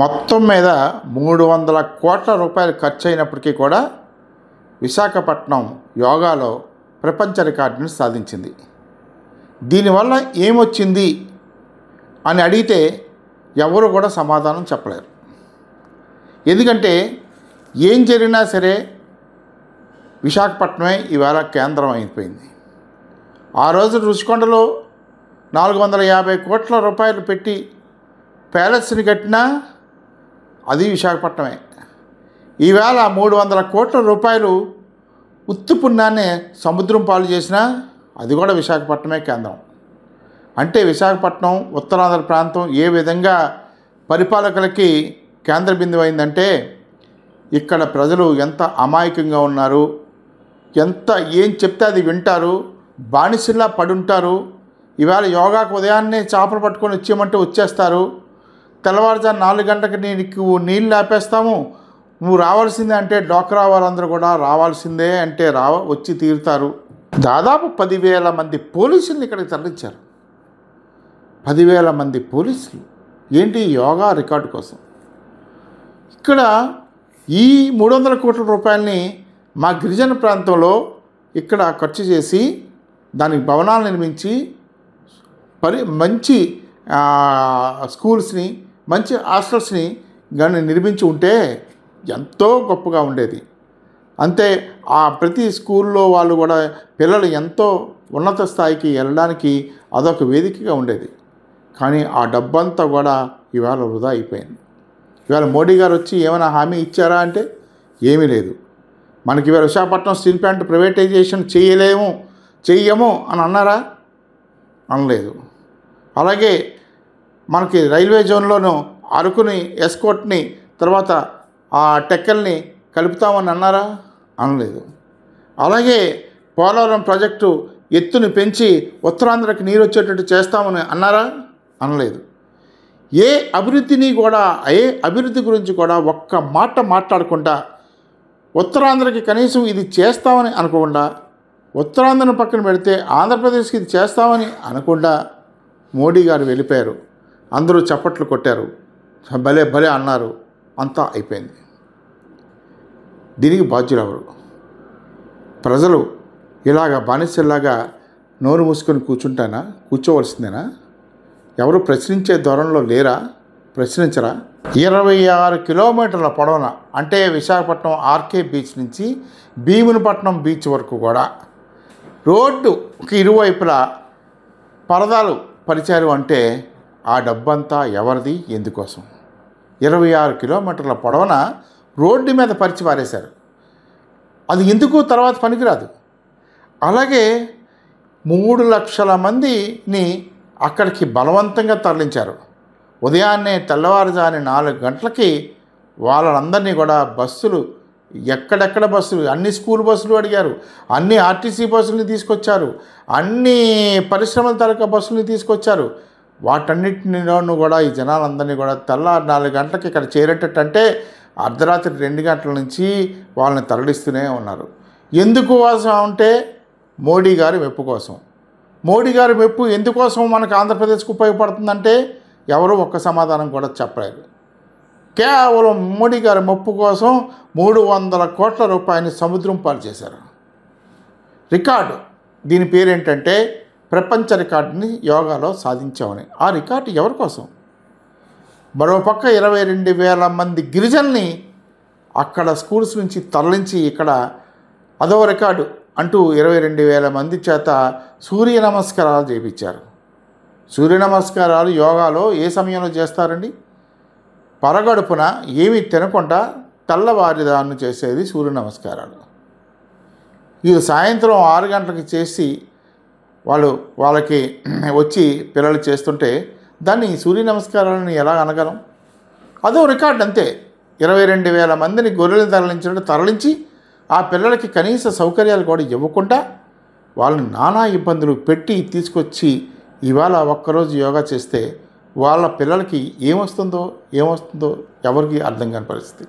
మొత్తం మీద 300 కోట్ల రూపాయలు ఖర్చు అయినప్పటికీ కూడా విశాఖపట్నం యోగాలో ప్రపంచ రికార్డుని సాధించింది. దీనివల్ల ఏమొచ్చింది అని అడిగితే ఎవరు కూడా సమాధానం చెప్పలేరు. ఎందుకంటే ఏం జరిగినా సరే విశాఖపట్నమే ఇవాళ కేంద్రం అయిపోయింది. ఆ రోజు రుషికొండలో 450 కోట్ల రూపాయలు పెట్టి ప్యాలెస్ని కట్టినా అది విశాఖపట్నమే. ఈవేళ 300 కోట్ల రూపాయలు ఉత్తి పుణ్యాన్ని సముద్రం పాలు చేసినా అది కూడా విశాఖపట్నమే కేంద్రం. అంటే విశాఖపట్నం ఉత్తరాంధ్ర ప్రాంతం ఏ విధంగా పరిపాలకులకి కేంద్ర బిందువు అయిందంటే ఇక్కడ ప్రజలు ఎంత అమాయకంగా ఉన్నారు, ఎంత ఏం చెప్తే అది వింటారు, బానిసల్లా పడుంటారు. ఇవాళ యోగాకు ఉదయాన్నే చేపలు పట్టుకొని వచ్చేయమంటే వచ్చేస్తారు. తెల్లవారుజాము 4 గంటలకు నీకు నీళ్ళు ఆపేస్తాము, నువ్వు రావాల్సిందే అంటే డోక్రా వారందరూ కూడా రావాల్సిందే అంటే వచ్చి తీరుతారు. దాదాపు 10,000 మంది పోలీసులు ఇక్కడికి తరలించారు. 10,000 మంది పోలీసులు ఏంటి యోగా రికార్డు కోసం. ఇక్కడ ఈ 300 కోట్ల రూపాయలని మా గిరిజన ప్రాంతంలో ఇక్కడ ఖర్చు చేసి దానికి భవనాలు నిర్మించి మంచి స్కూల్స్ని మంచి హాస్టల్స్ని కానీ నిర్మించి ఉంటే ఎంతో గొప్పగా ఉండేది. అంతే ఆ ప్రతి స్కూల్లో వాళ్ళు కూడా పిల్లలు ఎంతో ఉన్నత స్థాయికి వెళ్ళడానికి అదొక వేదికగా ఉండేది. కానీ ఆ డబ్బంతా కూడా ఇవాళ వృధా అయిపోయింది. ఇవాళ మోడీ గారు వచ్చి ఏమైనా హామీ ఇచ్చారా అంటే ఏమీ లేదు. మనకి ఇవాళ విశాఖపట్నం స్టీల్ ప్లాంట్ ప్రైవేటైజేషన్ చెయ్యము అని అన్నారా? అనలేదు. అలాగే మనకి రైల్వే జోన్లోనూ అరకుని ఎస్కోట్ని తర్వాత ఆ టెక్కల్ని కలుపుతామని అన్నారా? అనలేదు. అలాగే పోలవరం ప్రాజెక్టు ఎత్తుని పెంచి ఉత్తరాంధ్రకి నీరు వచ్చేటట్టు చేస్తామని అన్నారా? అనలేదు. ఏ అభివృద్ధి గురించి కూడా ఒక్క మాట మాట్లాడకుండా ఉత్తరాంధ్రకి కనీసం ఇది చేస్తామని అనుకోకుండా, ఉత్తరాంధ్రను పక్కన పెడితే ఆంధ్రప్రదేశ్కి ఇది చేస్తామని అనకుండా మోడీ గారు వెళ్ళిపోయారు. అందరూ చప్పట్లు కొట్టారు, భలే భలే అన్నారు, అంతా అయిపోయింది. దీనికి బాధ్యులు ఎవరు? ప్రజలు ఇలాగ బానిసల్లాగా నోరు మూసుకొని కూర్చోవలసిందేనా? ఎవరు ప్రశ్నించే ధోరణిలో లేరా? ప్రశ్నించరా? 26 కిలోమీటర్ల పొడవున అంటే విశాఖపట్నం ఆర్కే బీచ్ నుంచి భీమునిపట్నం బీచ్ వరకు కూడా రోడ్డుకి ఇరువైపులా పరదాలు పరిచారు. అంటే ఆ డబ్బంతా ఎవరిది, ఎందుకోసం? 26 కిలోమీటర్ల పొడవున రోడ్డు మీద పరిచి పారేశారు. అది ఎందుకు తర్వాత పనికిరాదు. అలాగే 3 లక్షల మందిని అక్కడికి బలవంతంగా తరలించారు. ఉదయాన్నే తెల్లవారుజాని 4 గంటలకి వాళ్ళందరినీ కూడా బస్సులు, ఎక్కడెక్కడ బస్సులు, అన్ని స్కూల్ బస్సులు అడిగారు, అన్ని ఆర్టీసీ బస్సులని తీసుకొచ్చారు, అన్ని పరిశ్రమల తాలూకా బస్సులని తీసుకొచ్చారు. వాటన్నిటిలోనూ కూడా ఈ జనాలందరినీ కూడా తెల్లారి 4 గంటలకి ఇక్కడ చేరేటట్టు అంటే అర్ధరాత్రి 2 గంటల నుంచి వాళ్ళని తరలిస్తూనే ఉన్నారు. ఎందుకు కోసం అంటే మోడీ గారి మెప్పు కోసం. మోడీ గారి మెప్పు ఎందుకోసం మనకు ఆంధ్రప్రదేశ్కు ఉపయోగపడుతుందంటే ఎవరు ఒక్క సమాధానం కూడా చెప్పలేరు. కేవలం మోడీ గారి మెప్పు కోసం 300 కోట్ల రూపాయలని సముద్రం పాలు చేశారు. రికార్డు, దీని పేరేంటంటే ప్రపంచ రికార్డుని యోగాలో సాధించామని. ఆ రికార్డు ఎవరి కోసం? మరోపక్క 22,000 మంది గిరిజనుల్ని అక్కడ స్కూల్స్ నుంచి తరలించి ఇక్కడ అదో రికార్డు అంటూ 22,000 మంది చేత సూర్య నమస్కారాలు చేయించారు. సూర్య నమస్కారాలు యోగాలో ఏ సమయంలో చేస్తారండి? పరగడుపున ఏమీ తినకుండా తెల్లవారిదాన్ని చేసేది సూర్య నమస్కారాలు. ఇది సాయంత్రం 6 గంటలకు చేసి వాళ్ళకి వచ్చి పిల్లలు చేస్తుంటే దాన్ని సూర్య నమస్కారాలను ఎలా అనగలం? అదో రికార్డు అంతే. 22,000 మందిని గొర్రెలు తరలించి ఆ పిల్లలకి కనీస సౌకర్యాలు కూడా ఇవ్వకుండా వాళ్ళని నానా ఇబ్బందులు పెట్టి తీసుకొచ్చి ఇవాళ ఒక్కరోజు యోగా చేస్తే వాళ్ళ పిల్లలకి ఏమొస్తుందో ఎవరికి అర్థం కాని పరిస్థితి.